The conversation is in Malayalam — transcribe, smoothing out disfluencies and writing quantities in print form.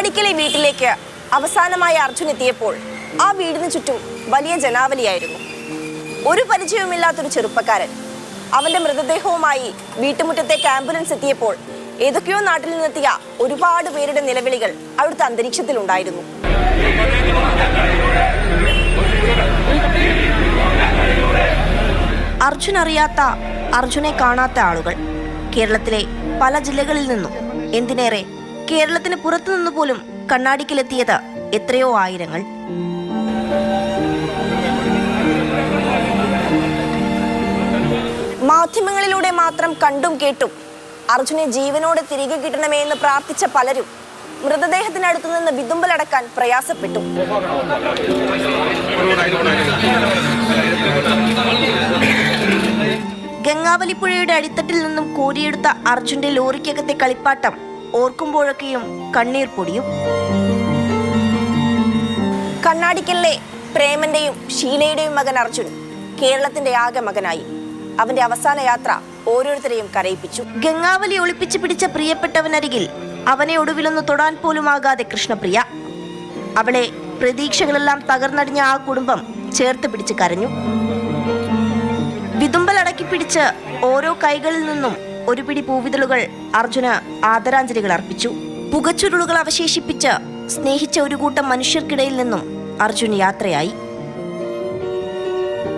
കണ്ണാടിക്കലെ വീട്ടിലേക്ക് അവസാനമായി അർജുൻ എത്തിയപ്പോൾ ആ വീടിന് ചുറ്റും വലിയ ജനാവലിയായിരുന്നു. ഒരു പരിചയവുമില്ലാത്തൊരു ചെറുപ്പക്കാരൻ. അവന്റെ മൃതദേഹവുമായി വീട്ടുമുറ്റത്തേക്ക് ആംബുലൻസ് എത്തിയപ്പോൾ ഏതൊക്കെയോ നാട്ടിൽ നിന്നെത്തിയ ഒരുപാട് പേരുടെ നിലവിളികൾ അവിടുത്തെ അന്തരീക്ഷത്തിലുണ്ടായിരുന്നു. അർജുൻ അറിയാത്ത, അർജുനെ കാണാത്ത ആളുകൾ കേരളത്തിലെ പല ജില്ലകളിൽ നിന്നും, എന്തിനേറെ കേരളത്തിന് പുറത്തുനിന്നു പോലും കണ്ണാടിക്കലെത്തിയത് എത്രയോ ആയിരങ്ങൾ. മാധ്യമങ്ങളിലൂടെ മാത്രം കണ്ടും കേട്ടും അർജുനെ ജീവനോടെ തിരികെ കിട്ടണമേ എന്ന് പ്രാർത്ഥിച്ച പലരും മൃതദേഹത്തിനടുത്തു നിന്ന് വിതുമ്പലടക്കാൻ പ്രയാസപ്പെട്ടു. ഗംഗാവലിപ്പുഴയുടെ അടിത്തട്ടിൽ നിന്നും കോരിയെടുത്ത അർജുന്റെ ലോറിക്കകത്തെ കളിപ്പാട്ടം ഓർക്കുമ്പോഴൊക്കെയും കണ്ണീർ പൊടിയും. കണ്ണാടിക്കലിലെ പ്രേമന്റെയും ഷീലയുടെയും മകൻ അർജുൻ കേരളത്തിന്റെ ആകെ മകനായി. അവന്റെ അവസാന യാത്ര ഓരോരുത്തരെയും കരയിപ്പിച്ചു. ഗംഗാവലി ഒളിപ്പിച്ചു പിടിച്ച പ്രിയപ്പെട്ടവനരികിൽ അവനെ ഒടുവിലൊന്ന് തൊടാൻ പോലും ആകാതെ കൃഷ്ണപ്രിയ. അവളെ പ്രതീക്ഷകളെല്ലാം തകർന്നടിഞ്ഞ ആ കുടുംബം ചേർത്ത് പിടിച്ച് കരഞ്ഞു. വിതുമ്പലടക്കി പിടിച്ച് ഓരോ കൈകളിൽ നിന്നും ഒരു പിടി പൂവിതളുകൾ അർജുന് ആദരാഞ്ജലികൾ അർപ്പിച്ചു. പുകച്ചുരുളുകൾ അവശേഷിപ്പിച്ച് സ്നേഹിച്ച ഒരു കൂട്ടം മനുഷ്യർക്കിടയിൽ നിന്നും അർജുൻ യാത്രയായി.